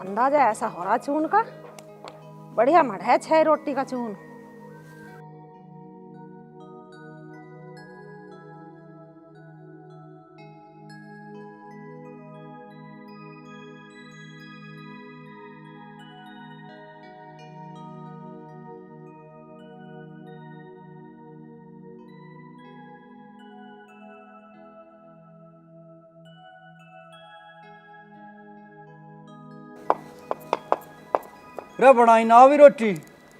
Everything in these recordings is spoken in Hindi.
अंदाजा ऐसा हो रहा चून का बढ़िया मड़ है 6 रोटी का चून। रे बनाई ना भी रोटी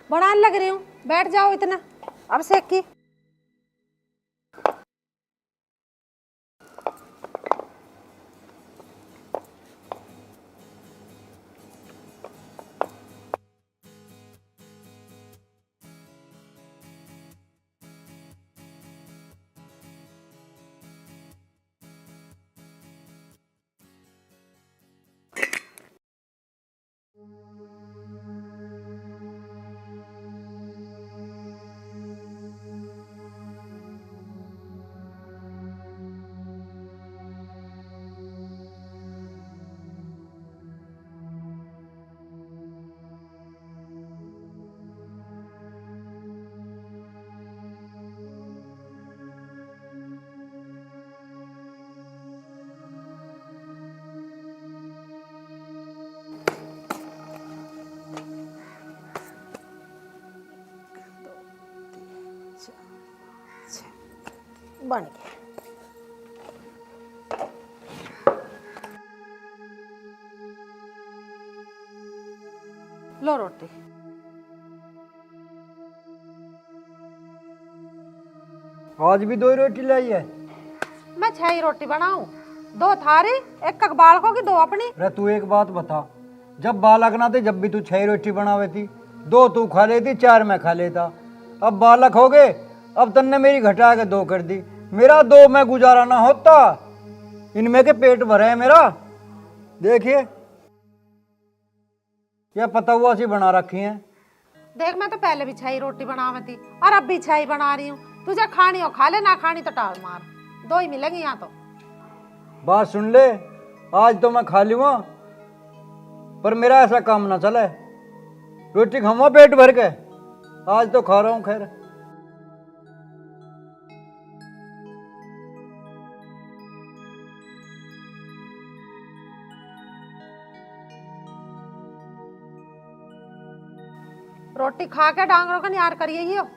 बनाने लग रही हूँ, बैठ जाओ इतना अब सेक की। बन गया। लो रोटी। आज भी 2 ही रोटी लाई है? मैं 6 ही रोटी बनाऊं, 2 थारी, एक कक बालकों की, 2 अपनी। अरे तू एक बात बता, जब बालक ना थे जब भी तू 6 रोटी बनावे थी, 2 तू खा लेती, 4 मैं खा लेता। अब बालक हो गए, अब तन्ने मेरी घटा के 2 कर दी, मेरा 2 में गुजारा ना होता, इनमें के पेट भरे है मेरा। देखिए क्या पता हुआ सी बना रखी है। देख मैं तो पहले भी 6 ही रोटी बनावी थी और अब भी 6 ही बना रही हूँ। तुझे खानी हो खा ले, ना खानी तो टाल मार, 2 ही मिलेंगी यहाँ तो। बात सुन ले, आज तो मैं खा लूँगा, पर मेरा ऐसा काम ना चले, रोटी खाऊंगा पेट भर के, आज तो खा रहा हूँ। खैर रोटी खा के डांगरों का निहार करिए ही हो।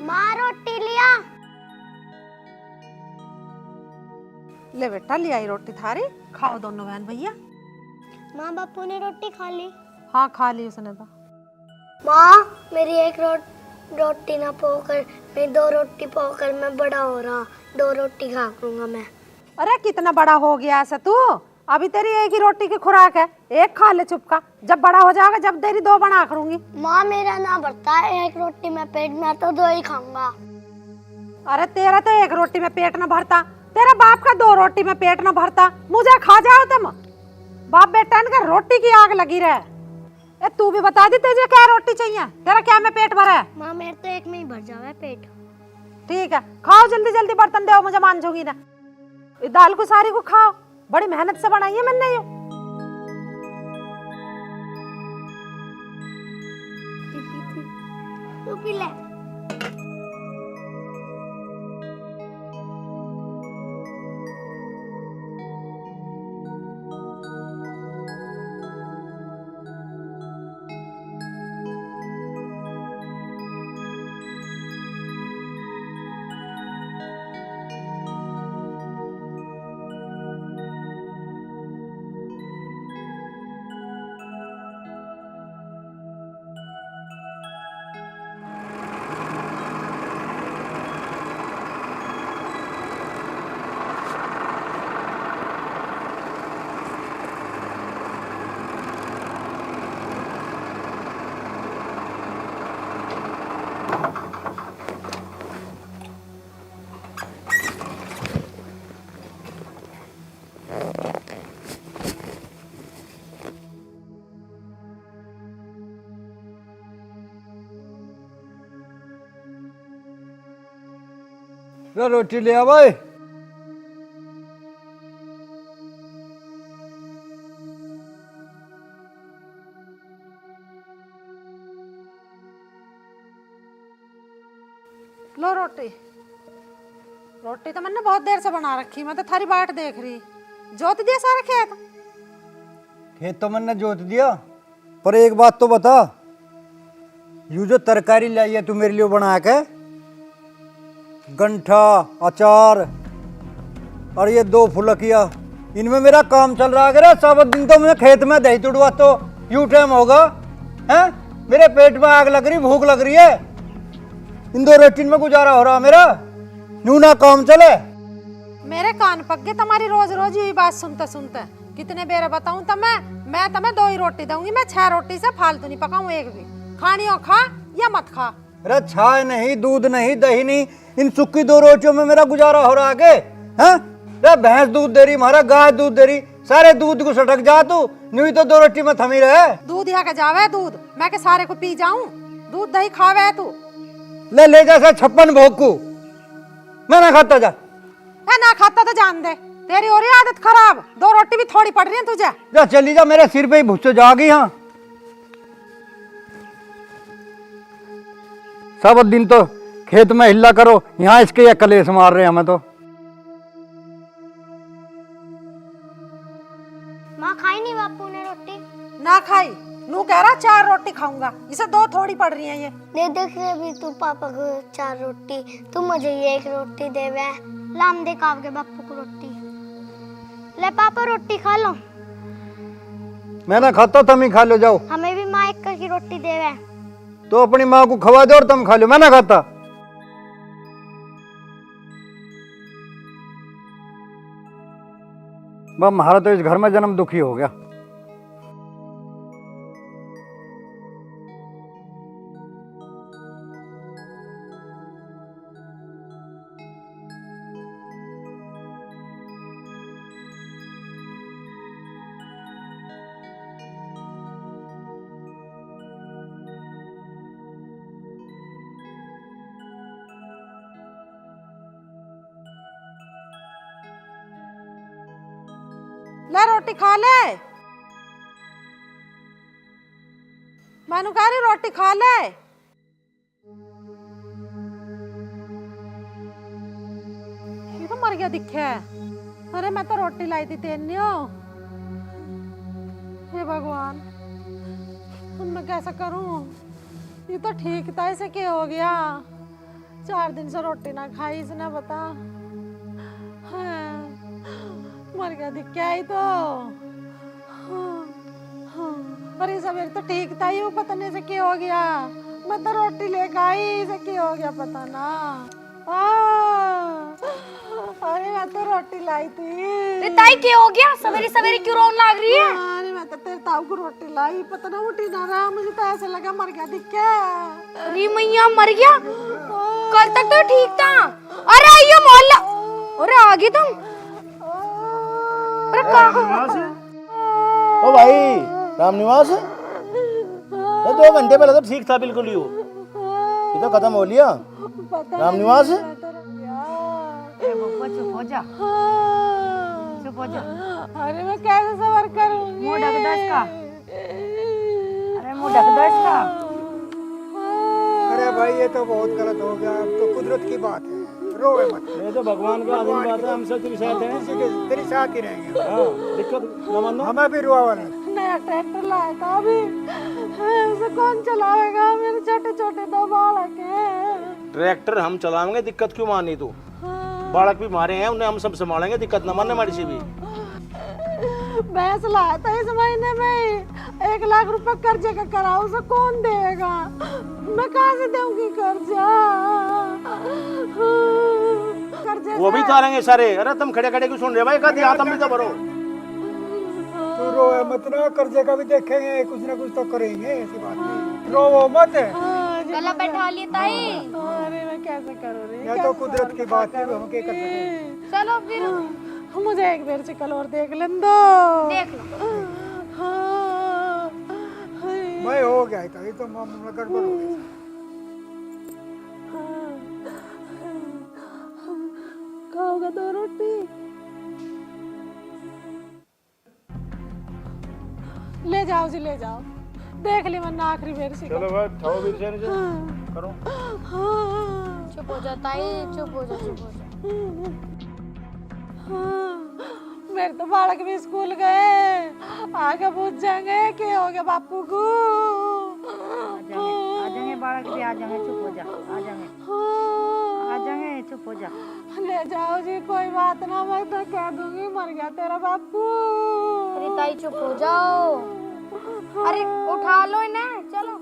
माँ रोटी लिया। ले बेटा ले आई रोटी थारी, खाओ दोनों बहन भैया। माँ बापू ने रोटी खा ली। हाँ खा ली उसने तो। माँ मेरी एक रोटी ना पोकर, मैं 2 रोटी पोकर, मैं बड़ा हो रहा, 2 रोटी खा लूंगा मैं। अरे कितना बड़ा हो गया ऐसा तू, अभी तेरी एक ही रोटी की खुराक है, एक खा ले चुप का, जब बड़ा हो जाएगा जब तेरी 2 बना करूंगी। माँ मेरा ना भरता है 1 रोटी में पेट, मैं तो 2 ही खाऊंगा। अरे तेरा तो 1 रोटी में पेट न भरता, तेरा बाप का 2 रोटी में पेट न भरता, मुझे खा जाओ तुम। बाप बेटा इनका रोटी की आग लगी रहे। ए तू भी बता दी तुझे क्या रोटी चाहिए, तेरा क्या में पेट भरा है? माँ मेरे तो 1 में ही भर जावे पेट। ठीक है खाओ जल्दी जल्दी, बर्तन दो मुझे, मांझूंगी ना। इस दाल को सारी को खाओ, बड़ी मेहनत से बनाई है मैंने ये। तू पी ले। लो रोटी ले आ भाई। लो रोटी। रोटी तो मैंने बहुत देर से बना रखी, मैं तो थारी बाट देख रही। जोत दिया सारा खेत? खेत तो मैंने जोत दिया, पर एक बात तो बता, यू जो तरकारी लाई है तू मेरे लिए बना के, गंठा, अचार और ये 2 फुलकिया, इनमें मेरा काम चल रहा है। सब दिन तो मैं खेत में दही तुड़वा तो यू टाइम होगा है। मेरे पेट में आग लग रही, भूख लग रही है, इन 2 रोटी में गुजारा हो रहा मेरा, यूं ना काम चले। मेरे कान पक गए तुम्हारी रोज रोज यही बात सुनते सुनते। कितने बेर बताऊं मैं तुम्हें 2 ही रोटी दूंगी, मैं 6 रोटी से फालतू नहीं पकाऊं एक भी। खानी हो खा या मत खा। अरे छाछ नहीं, दूध नहीं, दही नहीं, इन सुक्की 2 रोटियों में मेरा गुजारा हो रहा है। हैं? अरे भैंस दूध दे रही, हमारा गाय दूध दे रही, सारे दूध को सटक जा तू, यूं ही तो 2 रोटी में थमी रहे। दूध यहाँ के जावे दूध, मैं के सारे को पी जाऊं? दूध दही खावे तू? ले जैसा 56 भोग को, मैं ना खाता जा। ना खाता तो जान दे, तेरी हो रही आदत खराब। 2 रोटी भी थोड़ी पड़ रही है तुझे। जा चली जा, मेरे सिर पे ही भुस्से जागी। हाँ सब दिन तो खेत में हिल्ला करो, यहाँ इसके ये कलेश मार रहे हैं हमें तो। माँ खाई नहीं बापू ने रोटी? ना खाई, नू कह रहा 4 रोटी खाऊंगा, इसे 2 थोड़ी पड़ रही है ये। दे देख रे भी तू पापा को 4 रोटी, तू मुझे ये 1 रोटी देवे। लाम दे काव के बापू को रोटी। ले पापा रोटी खा लो। मैं ना खाता, तुम ही खा लो जाओ। हमें भी माँ 1 की रोटी देवे। तो अपनी माँ को खवा दो और तुम खा लो, मैं ना खाता। बस हमारा तो इस घर में जन्म दुखी हो गया। ले रोटी खा ले, मैनू कह रही रोटी खा ले। ये तो मर गया दिखे। अरे मैं तो रोटी लाई थी तेने। हे भगवान, अब मैं कैसा करूं? ये तो ठीक था, इसे क्या हो गया? 4 दिन से रोटी ना खाई इसने, बता। हाँ, मर गया दिख क्या ही तो। अरे सवेरे तो ठीक था, ये पता नहीं से क्या हो गया। मैं तो रोटी लेकर आई, इसे क्या हो गया पता ना। अरे मैं तो रोटी लाई थी। ताई क्या हो गया? सवेरे सवेरे क्यों रोने लग रही है? अरे मैं तो तेरे ताऊ को रोटी लाई, पता ना उठी ना रहा, मुझे तो ऐसा लगा मर गया दिख क्या। अरे मैया मर गया? कल तक तो ठीक था। अरे आइयो मोहल्ला। अरे आ गई तुम? ओ भाई रामनिवास, ये 2 घंटे पहले तो ठीक था बिल्कुल ही, ये तो खत्म हो लिया। रामनिवास चुप हो जा, चुप हो जा। अरे मैं कैसे सबर करूंगी? मुंह ढक दो इसका। अरे मुंह ढक दो इसका। अरे भाई ये तो बहुत गलत हो गया, अब तो कुदरत की बात है, रोवे मत। ये तो भगवान का आदमी बात है, हम सब तेरे साथ हैं। तेरे साथ ही रहेंगे। हाँ, दिक्कत न मानो। हमें भी रुआवा नहीं। नया ट्रैक्टर लाया था अभी, उसे कौन चलाएगा? मेरे छोटे छोटे 2 बालक हैं। ट्रैक्टर हम चलाएंगे, दिक्कत क्यों मानी तू? बालक भी मारे हैं, उन्हें हम सब संभालेंगे, दिक्कत न मानने हमारी सी भी। भैंस लाया था इस महीने में, 1 लाख रुपए कर्जे का करा, उसे कौन देगा? मैं कहाँ से दूंगी कर्जा? कर्जे वो भी तारेंगे सारे। अरे तुम खड़े खड़े क्यों सुन रहे भाई? कहते हाथ हम भी तो भरो। तू रोए मत ना, कर्जे का भी देखेंगे, कुछ ना कुछ तो करेंगे, ऐसी बात नहीं, रोवो मत। गला बैठा ली ताई। अरे मैं कैसे करूँ रे? यह तो कुदरत की बात है, हम क्या कर सकते। चलो फिर मुझे एक बार से कल और देख लें दो। देख लो। हाँ, मैं हो गया था, ये तो मामला गड़बड़ हो गया। खाओगे 2 रोटी? ले जाओ जी, ले जाओ। देख ली मैंने आखिरी बेर से। चलो भाई खाओ भी से करो। हाँ, चुप हो जा ताई, चुप हो जा, चुप हो जा। हाँ, मेरे तो बालक भी स्कूल गए, आगे पूछ जाएंगे क्या हो गया बापू को। आ जाएंगे बालक भी, आ जाएंगे, चुप हो जा, आ जाएंगे, आ जाएंगे, चुप हो जा। ले जाओ जी, कोई बात ना, मैं तो कह दूंगी मर गया तेरा बापू। अरे ताई चुप हो जाओ। अरे उठा लो इन्हें, चलो।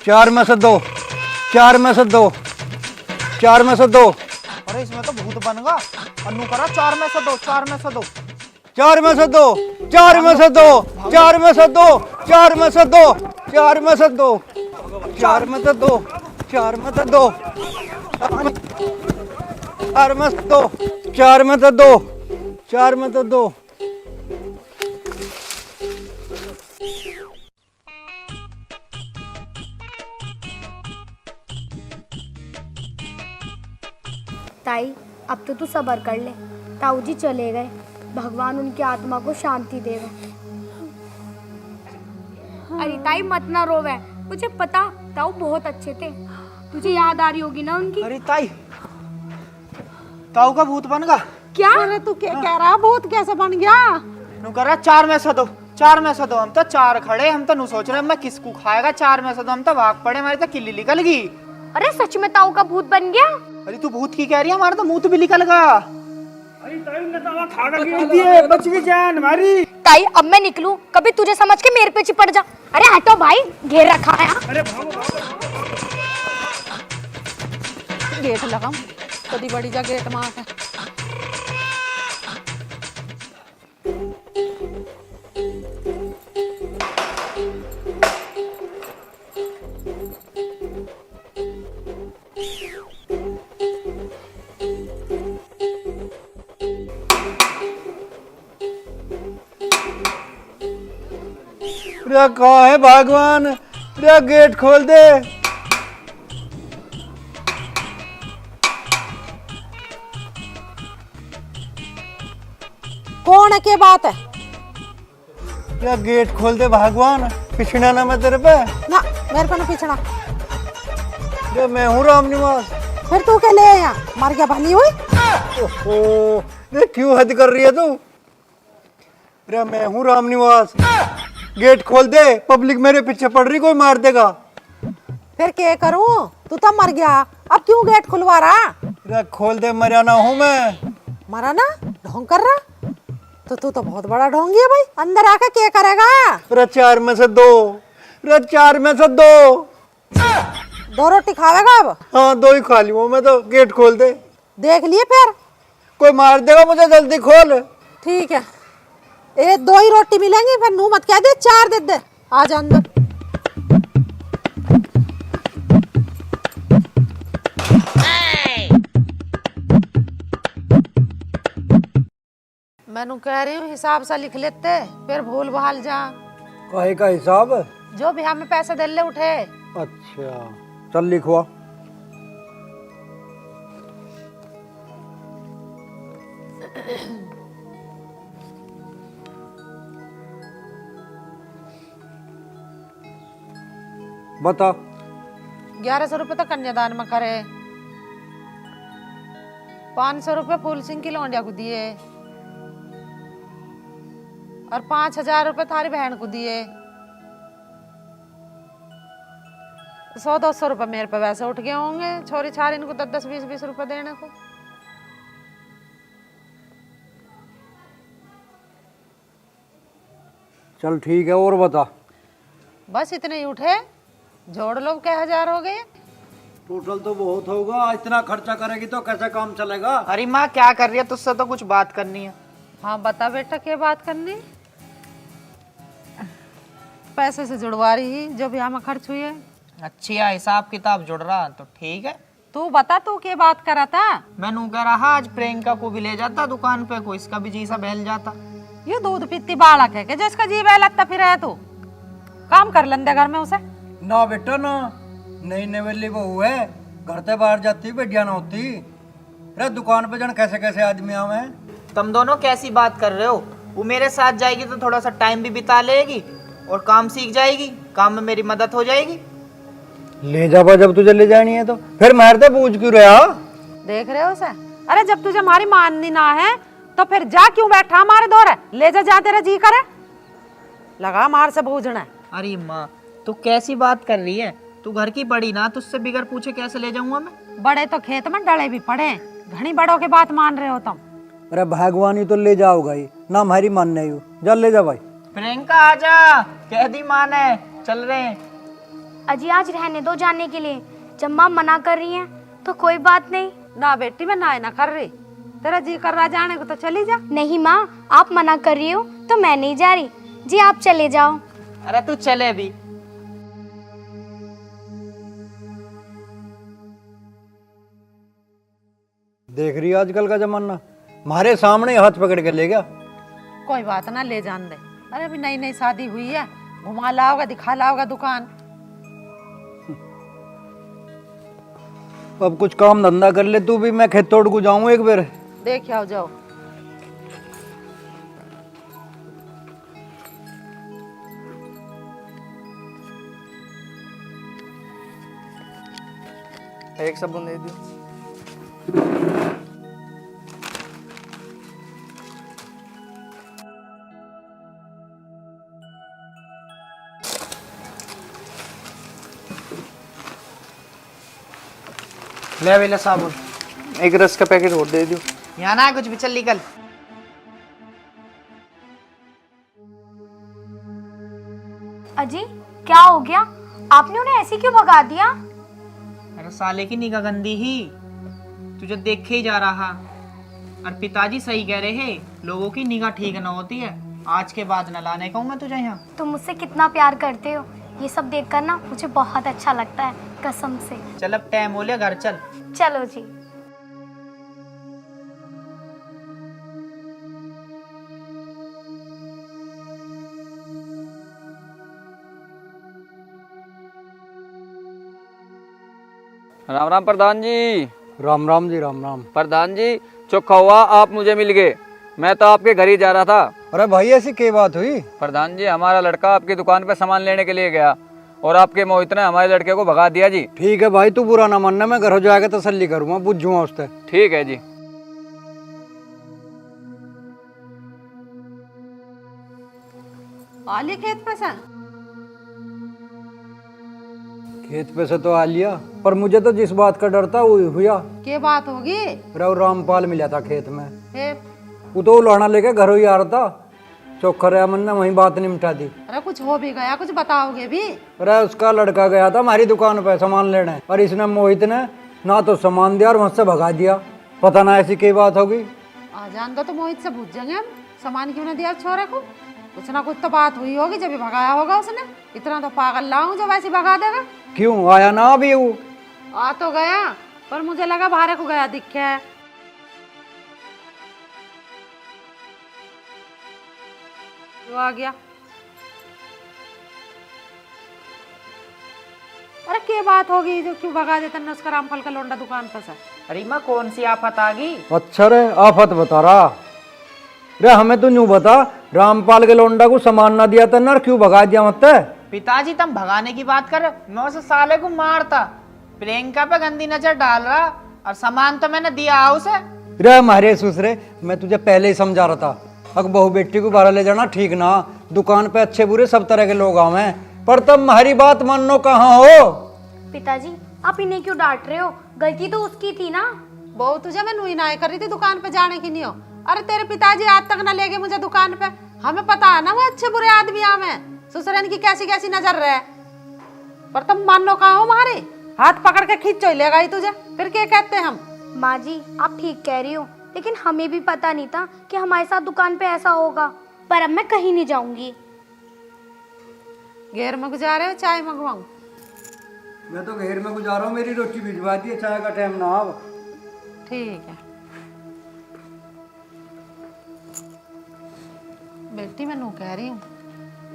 चार में से दो, चार में से दो, चार में से दो, अरे इसमें तो भूत बन गया। अन्नू करा 4 में से 2, 4 में से 2। चार में से दो, चार में से दो, चार में से दो, चार में से दो, चार में से दो, चार में से दो, चार में से दो, चार में से दो, चार में से दो, चार में से दो। ताई अब तो तू सब्र कर ले। ताऊ जी चले गए, भगवान उनकी आत्मा को शांति देवे। अरे ताई मत ना रोवे, मुझे पता ताऊ बहुत अच्छे थे, तुझे याद आ रही होगी ना उनकी। अरे ताई, ताऊ का भूत बन गया। क्या? अरे तू क्या कह रहा, भूत कैसे बन गया? नु करा 4 में से 2, 4 में से 2। हम तो 4 खड़े, हम तो नु सोच रहे मैं किसको खाएगा। 4 में से 2 हम तो भाग पड़े, हमारी तो किल्ली निकल गई। अरे सच में ताऊ का भूत बन गया? अरे तू भूत की कह रही है, हमारा तो मुंह तो भी निकल गया। बच गई जान हमारी। ताई अब मैं निकलूं, कभी तुझे समझ के मेरे पे चिपट जा। अरे हटो भाई, घेर रखा है। गेट लगाऊं, कदी बड़ी जा गेट मार के। रे कहाँ है भगवान, रे गेट खोल दे। कौन है, क्या बात है? रे गेट खोल दे भगवान, पिछड़ा ना मैं तेरे पे। ना मेरे को ना पीछना। रे मैं हूँ राम निवास। फिर तू क्या ले आया? मर गया भली हुई। ओहो, रे क्यों हद कर रही है तू? रे मैं हूँ राम निवास, गेट खोल दे, पब्लिक मेरे पीछे पड़ रही, कोई मार देगा। फिर क्या करूं, तू तो मर गया, अब क्यों गेट खुलवा रहा? रे खोल दे, मरा ना हूँ मैं। मरा ना, ढोंग कर रहा? तो तू तो बहुत बड़ा ढोंगी है भाई, अंदर आके क्या करेगा? रे 4 में से 2, रे 4 में से 2। 2 रोटी खावेगा अब? हाँ 2 ही खा ली मैं तो, गेट खोल दे। देख लिए फिर? कोई मार देगा मुझे, जल्दी खोल। ठीक है, ये 2 ही रोटी मिलेंगी, फिर नू मत कह दे 4 दे दे। आ जा अंदर। मैनू कह रही हूँ हिसाब सा लिख लेते, फिर भूल भाल जा। काहे का हिसाब? जो भी हमें पैसे दे ले उठे। अच्छा चल लिखवा। बता। 1100 रुपये तो कन्यादान में करे, 500 रुपये फूल सिंह की लौंडिया को दिए और 5000 रुपये थारी बहन को दिए। 100-200 रुपये मेरे पे वैसे उठ गए होंगे, छोरी छारी इनको 10-10 20-20 रुपये देने को। चल ठीक है, और बता। बस इतने ही उठे, जोड़ लो क्या 1000 हो गए। टोटल तो बहुत होगा, इतना खर्चा करेगी तो कैसे काम चलेगा? अरे माँ क्या कर रही है, तुझसे तो कुछ बात करनी है। हाँ बता बेटा, क्या बात करनी? पैसे से जुड़वा रही जो भी हमें खर्च हुई है। अच्छी है, हिसाब किताब जुड़ रहा तो ठीक है। तू बता, तू क्या बात कर रहा था? मैं नू कह रहा आज प्रियंका को भी ले जाता दुकान पे, को इसका भी जी सा बहल जाता। ये दूध पीती बालक है कि जो इसका जी बहलता फिर है। तू काम कर लेंदे घर में उसे। ना बेटा ना, नई नवेली बहू है, घर से बाहर जाती बढ़िया ना होती। अरे दुकान पे जन कैसे कैसे आदमी आवे। तुम दोनों कैसी बात कर रहे हो? वो मेरे साथ जाएगी तो थोड़ा सा टाइम भी बिता लेगी और काम सीख जाएगी, काम में मेरी मदद हो जाएगी। ले जाबा, जब तुझे ले जानी है तो फिर मारते पूछ क्यों रहा? देख रहे हो उसे? अरे जब तुझे हमारी माननी ना है तो फिर जा क्यों बैठा हमारे दौरे? ले जा, जा तेरा जी करे, लगा मार से बूझना। अरे माँ तू कैसी बात कर रही है? तू घर की बड़ी ना, तुझसे बिगर पूछे कैसे ले जाऊंगा मैं? बड़े तो खेत में डले भी पड़े, घनी बड़ों के बात मान रहे हो तुम। अरे भगवानी तो ले जाओगा ही ना, हमारी मान नहीं हो। जा ले जा भाई। प्रियंका आजा, कह दी माँ ने, चल रहे हैं। अजी आज रहने दो जाने के लिए, जब माँ मना कर रही हैं तो कोई बात नहीं। ना बेटी, मैं ना कर रही, तेरा जी कर रहा जाने को तो चली जा। नहीं माँ, आप मना कर रही हो तो मैं नहीं जा रही। जी आप चले जाओ। अरे तू चले भी। देख रही है आजकल का जमाना, हमारे सामने हाथ पकड़ के ले गया। कोई बात ना, ले जान दे। अरे अभी नई नई शादी हुई है, घुमा लाओगा, दिखा लाओगा दुकान। अब कुछ काम धंधा कर ले तू भी, मैं खेत तोड़ को जाऊं एक बार। देख आओ, जाओ। एक साबुन दे दियो। ले वेला साबुन, एक रस का पैकेट और दे दियो। यहाँ ना कुछ भी, चल निकल। अजी क्या हो गया? आपने उन्हें ऐसे क्यों भगा दिया? अरे साले की निगाह गंदी ही, तुझे देखे ही जा रहा। और पिताजी सही कह रहे हैं, लोगों की निगाह ठीक न होती है। आज के बाद न लाने कहूँ मैं तुझे यहाँ। तुम मुझसे कितना प्यार करते हो, ये सब देखकर ना मुझे बहुत अच्छा लगता है, कसम से। चल अब टाइम हो लिया, घर चल। चलो जी। राम राम प्रधान जी। राम राम जी, राम राम। प्रधान जी चौखा हुआ, आप मुझे मिल गए। मैं तो आपके घर ही जा रहा था। अरे भाई ऐसी क्या बात हुई? प्रधान जी हमारा लड़का आपकी दुकान पे सामान लेने के लिए गया और आपके मोहित ने हमारे लड़के को भगा दिया जी। ठीक है भाई, तू बुरा ना मानना, मैं घर हो जाके तसल्ली करूंगा, बुझूंगा उससे। ठीक है जी। आली खेत पे से? खेत पे से तो आ लिया, पर मुझे तो जिस बात का डर था वो हुआ। क्या बात होगी? अरे रामपाल मिला था खेत में, हे, वो तो लौड़ा लेके घर ही आ रहा था। चौखा रहा मन ने वही बात निपटा दी। अरे कुछ हो भी गया, कुछ बताओगे भी? अरे उसका लड़का गया था हमारी दुकान पे सामान लेने, और इसने मोहित ने ना तो सामान दिया और मुझसे भगा दिया। पता ना ऐसी कई बात होगी। आ जान दो तो मोहित से पूछ जाएंगे हम, सामान क्यों ना दिया छोरे को। कुछ ना कुछ तो बात हुई होगी जब भी भगाया होगा उसने। इतना तो पागल लाऊं जो वैसे भगा देगा। क्यों आया ना अभी वो? आ तो गया, पर मुझे लगा बाहर को गया दिखे है। जो आ गया। अरे क्या बात होगी जो क्यों भगा देता न उसका रामफल का लोंडा दुकान पर से। अरे माँ कौन सी आफत आ गई? अच्छा रे आफत बता रहा रे, हमें तो न्यू बता, रामपाल के लोंडा को सामान ना दिया था ना, क्यों भगा दिया मत? पिताजी तुम भगाने की बात कर, मैं उस साले को मारता। प्रियंका पे गंदी नजर डाल रहा और सामान तो मैंने दिया उसे। रे हमारे सुसरे, मैं तुझे पहले ही समझा रहा था, अगर बहू बेटी को बाहर ले जाना ठीक ना। दुकान पे अच्छे बुरे सब तरह के लोग आवे, पर तुम हमारी बात मानो कहाँ हो? पिताजी आप इन्हें क्यों डांट रहे हो? गलती तो उसकी थी ना। बहू तुझे मैं नुई नाई कर रही थी दुकान पे जाने की नहीं हो। अरे तेरे पिताजी आज तक ना ले गए मुझे दुकान पे। हमें पता है ना वो अच्छे बुरे आदमी आवे, ससुरन की कैसी कैसी नजर रहे। पर तुम मानो कहाँ हो? हमारे हाथ पकड़ के खींचो ले गई तुझे, फिर क्या कहते हम? माँ जी आप ठीक कह रही हो, लेकिन हमें भी पता नहीं था कि हमारे साथ दुकान पे ऐसा होगा। पर अब मैं कहीं नहीं जाऊंगी। घेर में गुजारे हो, चाय मंगवाऊं? मैं तो घेर में गुजारा हूँ, मेरी रोटी भिजवा दी, चाय का टाइम ना हो। ठीक है बेटी, मैं नू कह रही हूँ,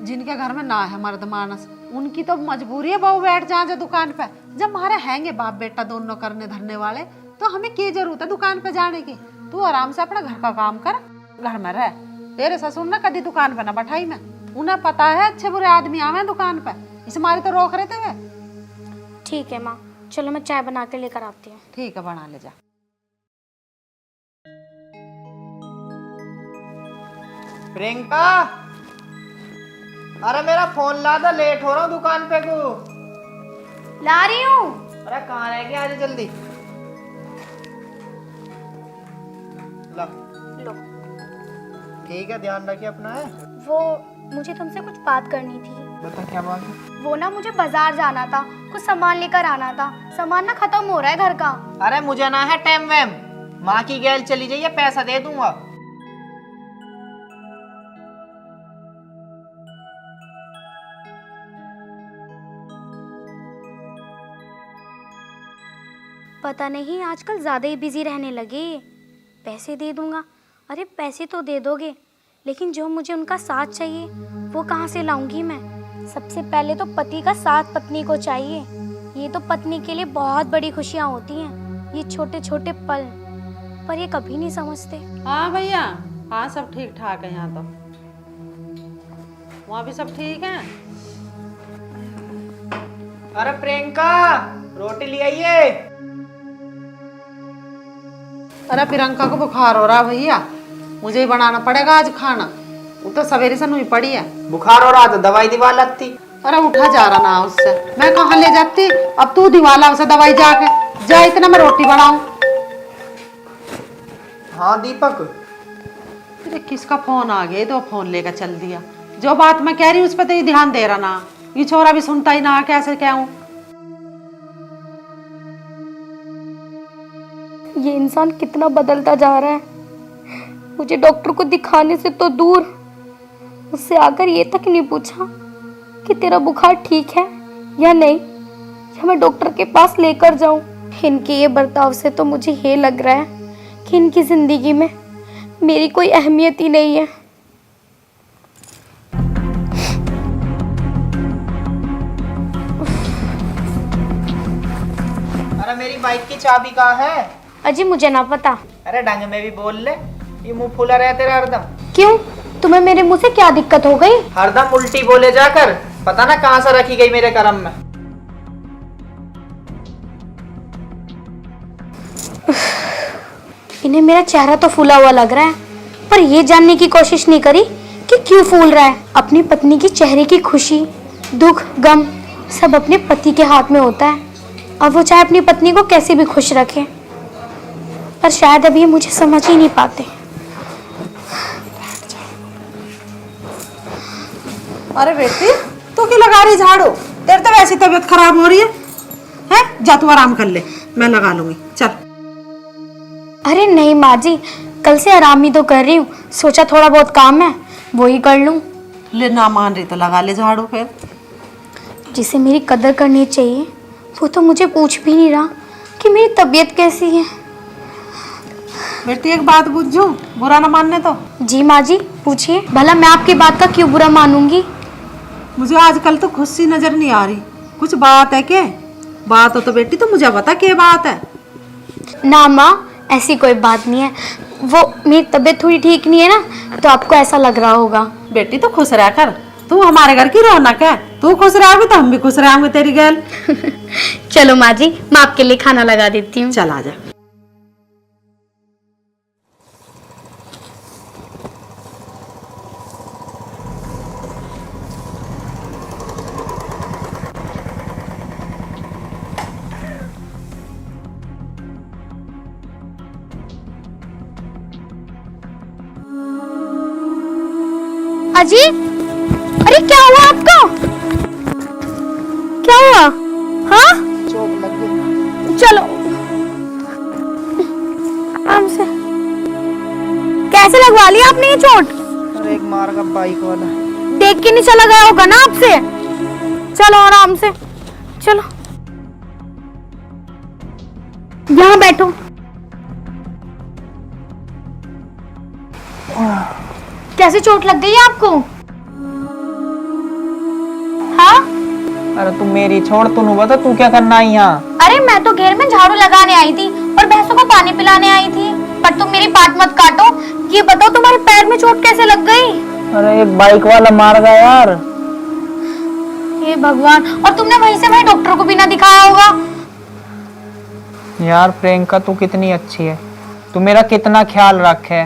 जिनके घर में ना है मर्द मानस, उनकी तो मजबूरी है बहू बैठ जाए जो दुकान पे। जब हमारे हैंगे बाप बेटा दोनों करने धरने वाले, तो हमें क्या जरूरत है दुकान पे जाने की? तू आराम से अपना घर का काम कर, घर में रह। तेरे ससुर ने कभी दुकान पे ना बैठाई मैं, उन्हें पता है अच्छे बुरे आदमी आवे दुकान पे, इस मारे तो रोक रहे थे वे। ठीक है माँ, चलो मैं चाय बना के लेकर आती हूँ। ठीक है बना ले जा। प्रियंका, अरे मेरा फोन ला दो, लेट हो रहा हूँ दुकान पे को। ला रही हूँ। अरे कहाँ रह गया, आज जल्दी ला। लो। ठीक है, ध्यान रखिए अपना है। वो मुझे तुमसे कुछ बात करनी थी। बता क्या बात है? वो ना मुझे बाजार जाना था, कुछ सामान लेकर आना था। सामान ना खत्म हो रहा है घर का। अरे मुझे ना है टाइम वैम, माँ की गैल चली जाइए, पैसा दे दूंगा। पता नहीं आजकल ज़्यादा ही बिजी रहने लगे। पैसे दे दूंगा। अरे पैसे तो दे दोगे, लेकिन जो मुझे उनका साथ चाहिए वो कहाँ से लाऊंगी मैं? सबसे पहले तो पति का साथ पत्नी को चाहिए। ये तो पत्नी के लिए बहुत बड़ी खुशियाँ होती हैं, ये छोटे छोटे पल, पर ये कभी नहीं समझते। हाँ भैया, हाँ सब ठीक ठाक है यहाँ तो। वहाँ भी सब ठीक है? अरे प्रियंका, रोटी ले आइए। अरे प्रियंका को बुखार हो रहा भैया, मुझे ही बनाना पड़ेगा आज खाना। वो तो सवेरे से नहीं पड़ी है। बुखार हो रहा तो दवाई दिवा लगती। अरे उठा जा रहा ना उससे, मैं कहाँ ले जाती? अब तू दिवाला उसे दवाई जाके जा, इतना मैं रोटी बनाऊं। हाँ दीपक। अरे किसका फोन आ गया, तो फोन लेकर चल दिया। जो बात मैं कह रही हूँ उस पर तो ये ध्यान दे रहा ना, ये छोरा भी सुनता ही ना, कैसे कहूँ? ये इंसान कितना बदलता जा रहा है। मुझे डॉक्टर को दिखाने से तो दूर, उससे आकर ये तक नहीं पूछा कि तेरा बुखार ठीक है या नहीं, या मैं डॉक्टर के पास लेकर जाऊं। इनके ये बर्ताव से तो मुझे ये लग रहा है कि इनकी जिंदगी में मेरी कोई अहमियत ही नहीं है। अरे मेरी बाइक की चाबी कहाँ है? अजी मुझे ना पता। अरे ढंग में भी बोल ले, ये मुंह फूला रहा है तेरा हरदम। क्यों, तुम्हें मेरे मुंह से क्या दिक्कत हो गई? हरदम उल्टी बोले जाकर, पता ना कहाँ से रखी गई मेरे कर्म में। इन्हें मेरा चेहरा तो फूला हुआ लग रहा है, पर ये जानने की कोशिश नहीं करी कि क्यों फूल रहा है। अपनी पत्नी की चेहरे की खुशी, दुख, गम सब अपने पति के हाथ में होता है। अब वो चाहे अपनी पत्नी को कैसे भी खुश रखे, पर शायद अभी ये मुझे समझ ही नहीं पाते। अरे बेटी, तू क्यों लगा रही झाड़ू? तेरे तो वैसी तबीयत खराब हो रही है? हैं? जा तू आराम कर ले, मैं लगा लूंगी। चल अरे नहीं माँ जी, कल से आराम ही तो कर रही हूँ, सोचा थोड़ा बहुत काम है वो ही कर लूँ। ले ना मान रही तो लगा ले झाड़ू फिर। जिसे मेरी कदर करनी चाहिए वो तो मुझे पूछ भी नहीं रहा कि मेरी तबीयत कैसी है। बेटी एक बात बुझूं, बुरा ना मानने तो। जी माँ जी पूछिए। भला मैं आपकी बात का क्यों बुरा मानूंगी? मुझे आजकल तो खुद सी नजर नहीं आ रही, कुछ बात है क्या? बात हो तो बेटी तो मुझे बता क्या बात है। ना माँ ऐसी कोई बात नहीं है, वो मेरी तबीयत थोड़ी ठीक नहीं है ना, तो आपको ऐसा लग रहा होगा। बेटी तो खुश रह कर, तू हमारे घर की रौनक है, तू खुश रहोगी तो हम भी खुश रहेंगे तेरी गैल। चलो माँ जी मैं आपके लिए खाना लगा देती हूँ। चल आ जा। अजी, अरे क्या हुआ आपको? क्या हुआ? हाँ चलो आराम से। कैसे लगवा लिया आपने ये चोट? अरे एक मार का बाइक वाला। देख के नहीं चला गया होगा ना आपसे? चलो आराम से चलो, यहाँ बैठो। कैसे चोट लग गई है आपको? हाँ? अरे तू मेरी छोड़, तू नहीं बता तू क्या करना है यहाँ? अरे मैं तो घेर में झाड़ू लगाने आई थी और भैंसों को पानी पिलाने आई थी, पर तुम मेरी बात मत काटो। ये बताओ तुम्हारे पैर में चोट कैसे लग गई? अरे एक बाइक वाला मार गया यार। हे भगवान, और तुमने वहीं से वहीं डॉक्टर को भी ना दिखाया होगा? यार प्रियंका तू कितनी अच्छी है, तू मेरा कितना ख्याल रखे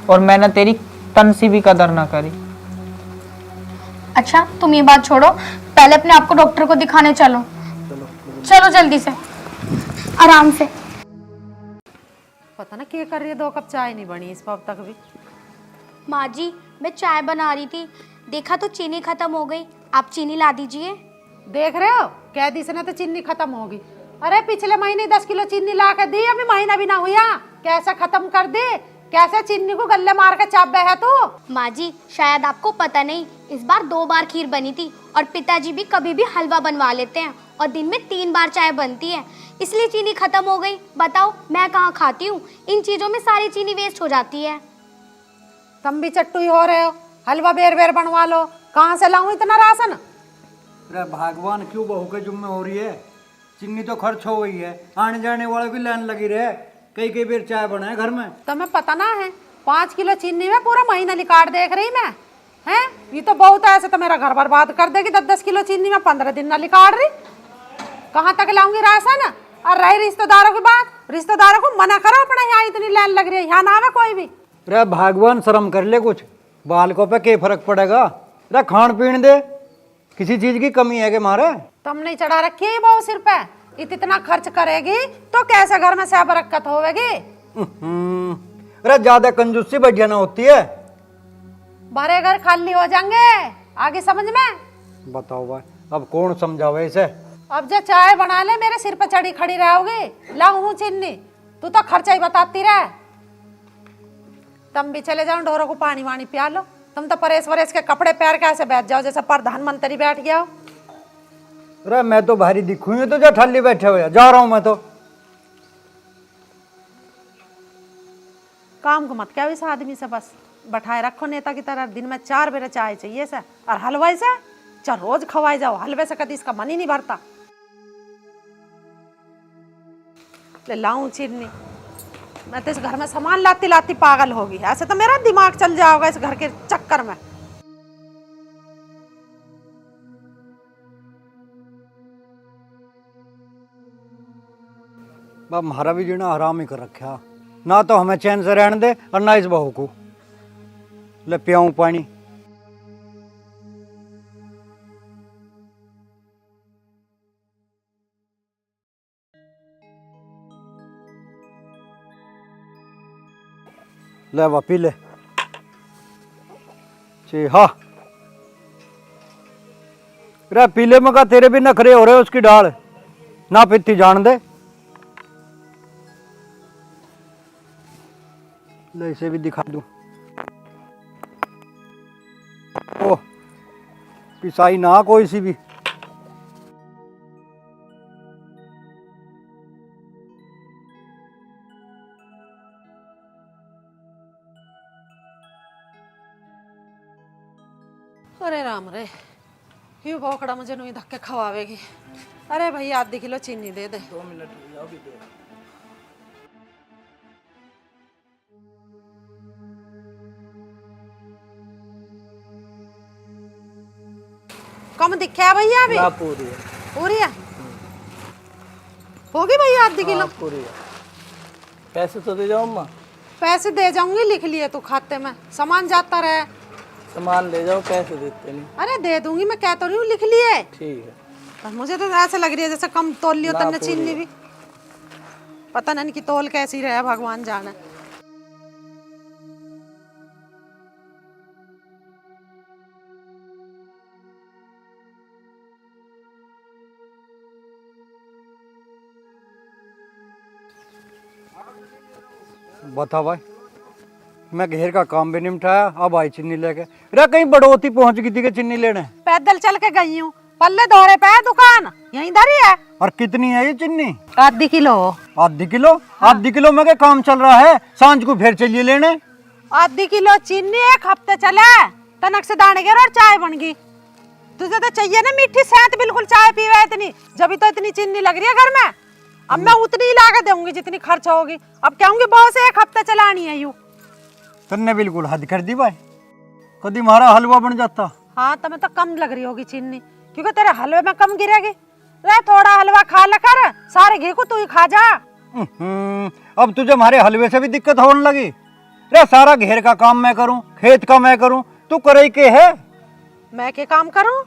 और मैंने तेरी तन सी भी कदर ना करी। अच्छा तुम ये बात छोड़ो, पहले अपने आप को डॉक्टर को दिखाने चलो। चलो जल्दी से, आराम से। पता ना क्या कर रही है, 2 कप चाय नहीं बनी इस पर अब तक भी। माँ जी मैं चाय बना रही थी, देखा तो चीनी खत्म हो गई, आप चीनी ला दीजिए। देख रहे हो कैदी से ना तो चीनी खत्म होगी। अरे पिछले महीने 10 किलो चीनी ला के दी, अभी महीना भी ना हुआ कैसे खत्म कर दे? कैसे चीनी को गले मार के चाप है तू? माँ जी शायद आपको पता नहीं, इस बार 2 बार खीर बनी थी और पिताजी भी कभी भी हलवा बनवा लेते हैं और दिन में 3 बार चाय बनती है, इसलिए चीनी खत्म हो गई। बताओ मैं कहाँ खाती हूँ, इन चीजों में सारी चीनी वेस्ट हो जाती है। तुम भी चट्टू ही हो रहे हो, हलवा बेर बेर बनवा लो, कहाँ से लाऊं इतना राशन? अरे भगवान क्यों बहू के जुम्मे हो रही है? चीनी तो खर्च हो गई है, आने जाने वाले की लाइन लगी रहे, कई कई बेर चाय बनाए घर में। तुम्हें पता ना है 5 किलो चीनी में पूरा महीना निकाल देख रही मैं हैं? ये तो बहुत है, ऐसे तो मेरा घर बर्बाद कर देगी। 10-10 किलो चीनी में 15 दिन ना निकाल रही, कहाँ तक लाऊंगी राशन? और रही रिश्तेदारों की बात, रिश्तेदारों को मना करो अपने यहाँ इतनी लाइन लग रही है, यहाँ ना आवे कोई भी। अरे भगवान शर्म कर ले कुछ, बालकों पे क्या फर्क पड़ेगा? अरे खान पीन दे, किसी चीज की कमी है कि मारे? तुमने चढ़ा रखी है बहु सिर पे, इतना खर्च करेगी तो कैसे घर में से बरकत होगी? अरे ज्यादा कंजूसी बढ़िया ना होती है, भरे घर खाली हो जाएंगे, आगे समझ में? बताओ भाई अब कौन समझावे इसे? अब जो चाय बना ले मेरे सिर पे चढ़ी खड़ी रहोगी, लाऊं हूँ चीनी, तू तो खर्चा ही बताती रह। तुम भी चले जाओ ढोरों को पानी वानी पिया लो, तुम तो परेश वरेश के कपड़े पैर कैसे बैठ जाओ जैसे प्रधानमंत्री बैठ गया हो। अरे मैं तो भारी दिखूं ही तो जो ठल्ली बैठे हुए जा रहा हूं मैं तो। काम को मत क्या इस आदमी से, बस बैठाए रखो नेता की तरह, दिन में 4 बेर चाय चाहिए से, और हलवाई से चल रोज खवाए जाओ, हलवे से कभी इसका मन ही नहीं भरता। ले लाऊं चीनी, मैं तो इस घर में सामान लाती लाती पागल होगी, ऐसे तो मेरा दिमाग चल जाओगा इस घर के चक्कर में। हमारा भी जीना हराम ही कर रखा, ना तो हमें चैन से रहने दे और ना इस बहू को। ले पियाऊं पानी। ले वा पी ले। हाँ रे पीले में का तेरे भी नखरे हो रहे उसकी डाल ना पीती जान दे। ले इसे भी दिखा दूं। ओह, पिसाई ना कोई सी भी। अरे राम रे, ये भोकड़ा मुझे नहीं धक्के खवावेगी। अरे भैया आधी किलो चीनी दे दे। 2 मिनट अभी दे। कम दिखे है भैया अभी? पूरी है। पूरी है? होगी भैया आधी किलो? पूरी है। पैसे तो दे जाओ अम्मा। पैसे दे जाऊंगी, लिख लिए तू खाते में, सामान जाता रहे। सामान ले जाओ, पैसे देते नहीं। अरे दे दूंगी, मैं कह तो नहीं हूँ, लिख लिए। ठीक है। पर मुझे तो ऐसा लग रही है जैसे कम तोल लियो तन्ने चीनी भी। पता नहीं कि तोल कैसी रहे, भगवान जाने। बता भाई, मैं घेर का काम भी निपटाया, अब आई चीनी लेके। रे कहीं बड़ोती पहुंच गई थी कि चीनी लेने? पैदल चल के गई हूँ, पल्ले दौड़े पे है दुकान, यहीं इधर ही है। और कितनी है ये चीनी? आधी किलो। आधी किलो? आधी किलो में क्या काम चल रहा है? सांझ को फिर चलिए लेने। आधी किलो चीनी 1 हफ्ते चले, तनक से दाने गिर और चाय बन गई। तुझे तो चाहिए ना मीठी सेहत, बिल्कुल चाय पीवे इतनी, जब तो इतनी चीनी लग रही है घर में। अब मैं उतनी ही लागत दूंगी जितनी खर्च होगी। अब कहूंगी बहुत से 1 हफ्ते चलानी है यूं। तन्ने बिल्कुल हद कर दी भाई, कभी हमारा हलवा बन जाता। हाँ तुम्हें तो कम लग रही होगी चीनी, क्योंकि तेरे हलवे में कम गिरेगी। रे थोड़ा हलवा खा लेकर सारे घी को तू ही खा जा। अब तुझे हमारे हलवे से भी दिक्कत होने लगी। रे सारा घेर का काम मैं करूं, खेत का मैं करूं, तू करे के है? मैं क्या काम करूं?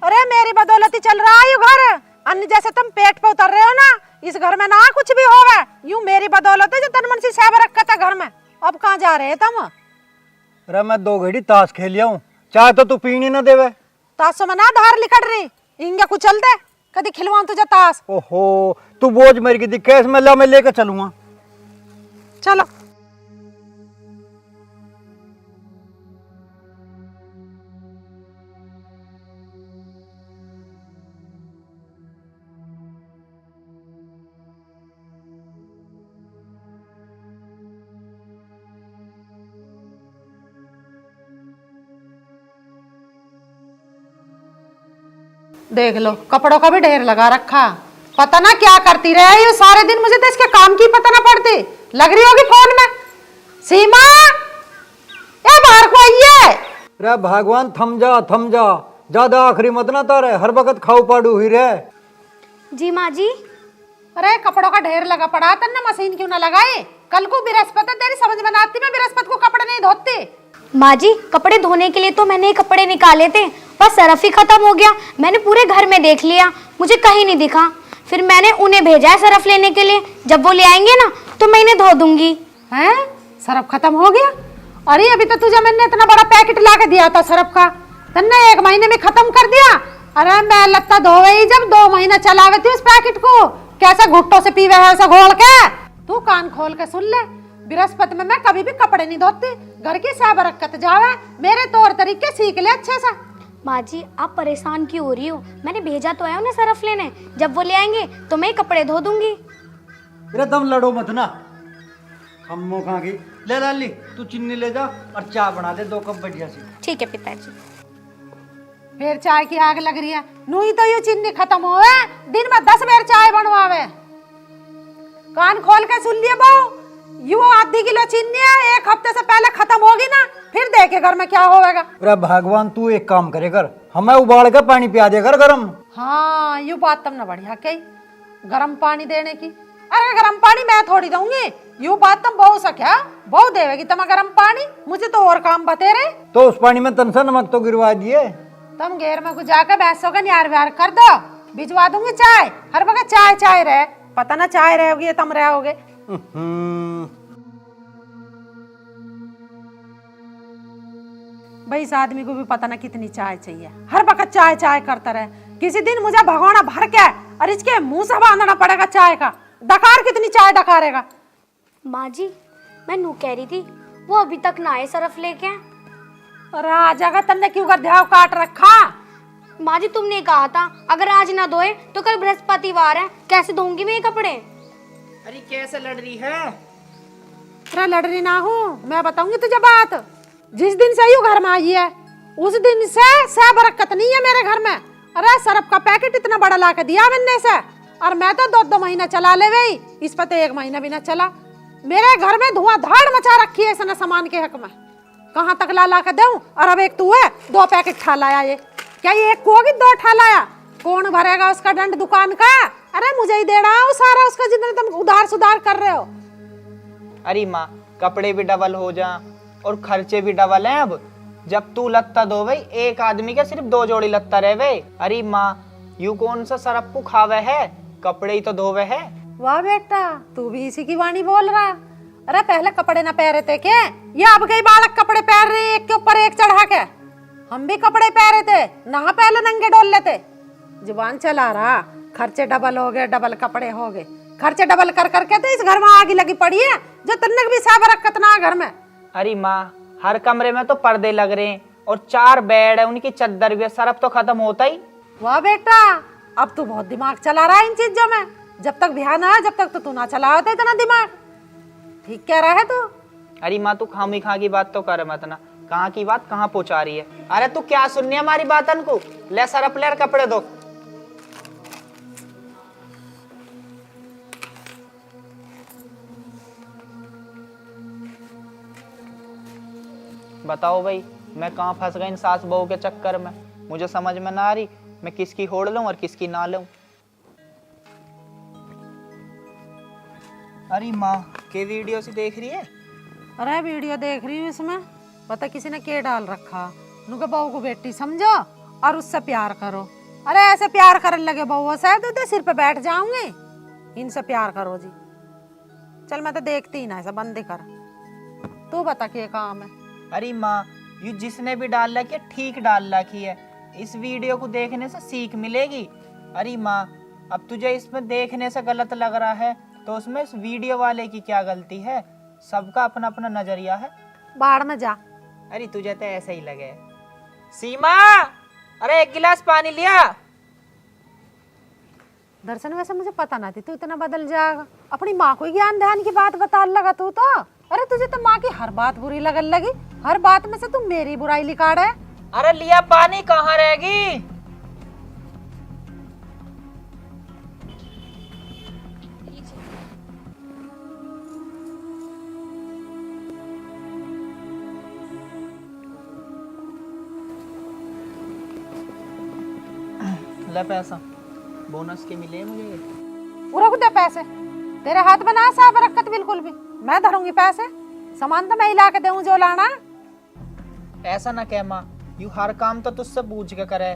अरे मेरी बदौलत ही चल रहा है यू घर। अन्य जैसे तुम पेट पे उतर रहे हो ना, इस घर में ना कुछ भी होवे, यूं मेरी बदौलत है जो तन मन से सेवा रखा था घर में। अब कहाँ जा रहे तुम? अरे मैं 2 घड़ी ताश खेल लिया हूँ, चाहे तो तू पीनी ना देवे। ताशो में ना धार लिखट रही, इंगे कुछ चल दे, कभी खिलवाऊं तुझे ताश। ओहो, तू बोझ मेरी की दिक्कत, इसमें ला मैं लेकर चलूंगा। चलो। देख लो कपड़ों का भी ढेर लगा रखा, पता ना क्या करती रहे ये सारे दिन। मुझे तो इसके काम की पता ना पड़ती, लग रही होगी फोन में। सीमा, ए बाहर को आइए। रे भगवान थम जा, ज्यादा आखिरी मत ना तारे, हर वक्त खाऊ पाड़ू ही रे। जी माँ जी। अरे कपड़ों का ढेर लगा पड़ा, तन्ने मशीन क्यों ना लगाई? कल को बृहस्पति है, तेरी समझ में ना आती, मैं बृहस्पति को कपड़े नहीं धोती। माँ जी कपड़े धोने के लिए तो मैंने कपड़े निकाले थे, बस सरफ ही खत्म हो गया। मैंने पूरे घर में देख लिया, मुझे कहीं नहीं दिखा। फिर मैंने उन्हें भेजा है सरफ लेने के लिए, जब वो ले आएंगे ना तो मैं इन्हें धो दूंगी। हैं? सरफ खत्म हो गया? अरे अभी तो तुझे मैंने इतना बड़ा पैकेट ला के दिया था सरफ का, तन्ने 1 महीने में खत्म कर दिया। अरे मैं लत्ता धोवे ही जब 2 महीना चलावे थी उस पैकेट को, कैसा घुट्टों से पीवे है ऐसा घोल के। तू कान खोल के सुन ले, बृहस्पति में मैं कभी भी कपड़े नहीं धोती, घर की सब बरकत जावे। मेरे तौर तरीके सीख ले अच्छे से। माँ जी आप परेशान क्यों हो रही हो? मैंने भेजा तो है उन्हें सरफ लेने, जब वो ले आएंगे तो मैं कपड़े धो दूंगी। रे तुम लड़ो मत ना, हम मौका की ले लाली, तू चीनी ले जा और चाय बना दे 2 कप बढ़िया सी। ठीक है पिताजी। फिर चाय की आग लग रही है, नूई तो यू चीनी खत्म होवे, दिन में 10 बार चाय बनवावे। कान खोल के सुन लिए बहू, यू आधी किलो चीनी है, 1 हफ्ते से पहले खत्म होगी ना, फिर देखे घर में क्या होगा। अरे भगवान तू एक काम करे कर, हमें उबाल कर पानी पिया दे कर गरम। हाँ यू बात तुमने बढ़िया कही, गरम पानी देने की। अरे गरम पानी मैं थोड़ी दूंगी, यू बात तुम बहु सख्या बहु देवेगी तुम्हें गरम पानी, मुझे तो और काम बते रहे। तो उस पानी में तनसा नमक तो गिरवा दिए। तुम घेर में कुछ जाकर भैंसों का न्यार व्यार कर दो, भिजवा दूंगी चाय। हर वक्त चाय चाय रहे, पता ना चाय रहोगी तुम रहोगे। भाई इस आदमी को भी पता ना कितनी चाय चाहिए, हर वक्त चाय चाय करता रहे। किसी दिन मुझे भगोना भर के और इसके मुंह से बांधना पड़ेगा चाय का। डकार कितनी चाय डकारेगा। माँ जी मैं नू कह रही थी वो अभी तक ना आए सरफ लेके। अरे आ जाएगा, तन्ने क्यों कर ध्याव काट रखा? माँ जी तुमने कहा था अगर आज ना धोए तो कल बृहस्पतिवार है, कैसे धोऊंगी मैं ये कपड़े? अरे कैसे लड़ रही है? अरे लड़ रही ना हूँ, मैं बताऊंगी तुझे बात। जिस दिन से यू घर में आई है उस दिन से बरकत नहीं है मेरे घर में। अरे सरफ का पैकेट इतना बड़ा ला के दिया मैंने से, और मैं तो 2-2 महीना चला ले गई, इस पर तो 1 महीना भी ना चला। मेरे घर में धुआंधार मचा रखी है इसने सामान के हक में, कहाँ तक ला के दूं? और अब एक तू है 2 पैकेट ठा लाया, ये क्या ये एक को भी 2 ठा लाया? कौन भरेगा उसका दंड दुकान का? अरे मुझे ही दे रहा हूँ सारा उसका जितना तुम उधार सुधार कर रहे हो। अरे माँ, कपड़े भी डबल हो जा और खर्चे भी डबल हैं। अब जब तू लत्ता धो भाई, एक आदमी के सिर्फ 2 जोड़ी लत्ता रहे भाई। अरे माँ, यू कौन सा सरफ को खावे है, कपड़े ही तो धोवे है। वाह बेटा, तू भी इसी की वाणी बोल रहा। अरे पहले कपड़े ना पहरे थे क्या? ये अब कई बालक कपड़े पहन रहे एक के ऊपर एक चढ़ा के। हम भी कपड़े पहरे थे ना, पहले नंगे डोल लेते। जुबान चला रहा, खर्चे डबल हो गए, डबल कपड़े हो गए, खर्चे डबल कर करके तो इस घर में आग लगी पड़ी है जो तन्नक भी सब रखत ना घर में। अरे माँ, हर कमरे में तो पर्दे लग रहे हैं और 4 बेड है, उनकी चद्दर भी है, सरफ तो खत्म होता ही। वाह बेटा, अब तू बहुत दिमाग चला रहा है इन चीजों में। जब तक ध्यान है जब तक तो तू ना चला होता इतना दिमाग। ठीक कह रहा है तू। अरे माँ, तू खामी खा की बात तो कर मत ना, कहाँ की बात कहाँ पहुँचा रही है। अरे तू क्या सुननी है हमारी बातन को? ले सरफ ले और कपड़े धो। बताओ भाई, मैं कहाँ फंस गई इन सास बहू के चक्कर में? मुझे समझ में ना आ रही मैं किसकी होड़ लूं और किसकी ना लूं। अरे माँ, के वीडियो से देख रही है? अरे वीडियो देख रही हूँ, इसमें पता किसी ने के डाल रखा, उनके बहू को बेटी समझो और उससे प्यार करो। अरे ऐसे प्यार करने लगे बहू से तो सिर पे बैठ जाऊंगे। इनसे प्यार करो जी। चल मैं तो देखती ही ना, ऐसा बंद कर। तू बता क्या काम है? अरे माँ, ये जिसने भी डाल रखी है ठीक डाल रखी है, इस वीडियो को देखने से सीख मिलेगी। अरे माँ, अब तुझे इसमें देखने से गलत लग रहा है तो उसमें इस वीडियो वाले की क्या गलती है? सबका अपना अपना नजरिया है। बाढ़ में जा। अरे तुझे तो ऐसा ही लगे। सीमा, अरे 1 गिलास पानी लिया। दर्शन वैसे मुझे पता ना थी तू इतना बदल जाएगा। अपनी माँ को ही ज्ञान ध्यान की बात बता लगा तू तो। अरे तुझे तो माँ की हर बात बुरी लगन लगी, हर बात में से तू मेरी बुराई लिकाड़ है। अरे लिया पानी, कहाँ रहेगी? ले पैसा, बोनस के मिले मुझे ये। पूरा कुछ दे पैसे, तेरे हाथ में ना साफ रखत बिल्कुल भी। मैं धरूंगी पैसे, सामान तो मैं ही ला के दूं जो लाना। ऐसा ना कह माँ, यू हर काम तो तुझसे पूछ के करे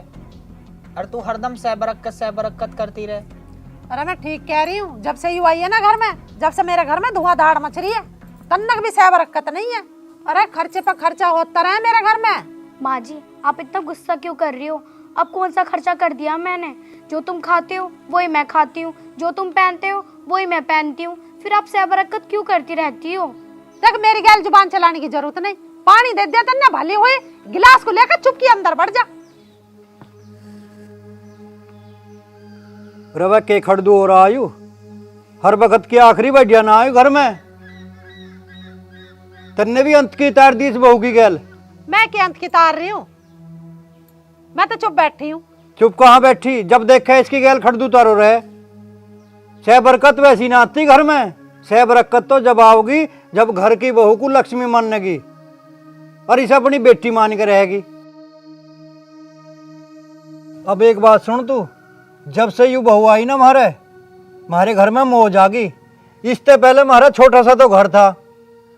और तू हरदम सहबरकत करती रहे। अरे मैं ठीक कह रही हूँ, जब से यू आई है ना घर में, जब से मेरे घर में धुआंधार मच रही है, तन्नक भी सहबरकत नहीं है। अरे खर्चे पर खर्चा होता रहे मेरे घर में। माँ जी आप इतना गुस्सा क्यों कर रही हो? अब कौन सा खर्चा कर दिया मैंने? जो तुम खाते हो वही मैं खाती हूँ, जो तुम पहनते हो वही मैं पहनती हूँ, फिर आप सहबरकत क्यों करती रहती हो? देख मेरी गैल जुबान चलाने की जरूरत नहीं, पानी दे दिया तन्ने भली हुई, गिलास को लेकर चुपकी अंदर बढ़ जा। रवा के खड़दू हो रहा आयु, हर वक्त की आखिरी बढ़िया ना आयु घर में। तन्ने भी अंत की तार दी इस बहू की गैल। मैं क्या अंत की तार रही हूँ? मैं तो चुप बैठी हूँ। चुप कहाँ बैठी, जब देखे इसकी गैल खड़दू तारो रहे। सह बरकत वैसी ना आती घर में, सह बरकत तो जब आओगी जब घर की बहू को लक्ष्मी मानेगी और इसे अपनी बेटी मान के रहेगी। अब एक बात सुन तू, जब से यू बहू आई ना हमारे घर में मौज आ गई। इससे पहले हमारा छोटा सा तो घर था,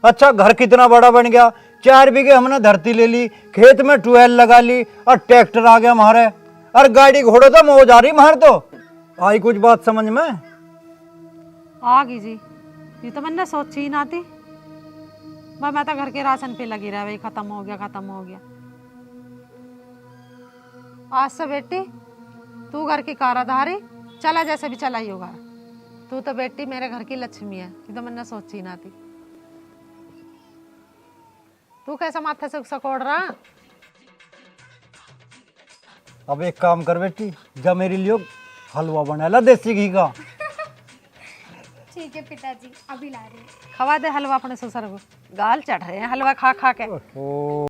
अच्छा घर कितना बड़ा बन गया। 4 बीघे हमने धरती ले ली, खेत में ट्यूबवेल लगा ली और ट्रैक्टर आ गया हमारे, और गाड़ी घोड़े तो मौज आ रही हमारे। तो आई कुछ बात समझ में? आ गई जी, ये तो मैंने सोची ही ना थी। मैं तो घर के राशन पे लगी रहा, भाई खत्म हो गया। आज से बेटी तू घर की काराधारी, चला जैसे भी चलाई हो घर। तू तो बेटी मेरे घर की लक्ष्मी है, ये तो मैंने सोची ही ना थी। तू कैसा माथे से सकोड़ रहा? अब एक काम कर बेटी, जब मेरे लिए हलवा बना ला देसी घी का। ठीक है पिताजी, अभी ला रही हूँ। खवा दे हलवा अपने ससुर को, गाल चढ़ रहे हैं हलवा खा खा के। ओ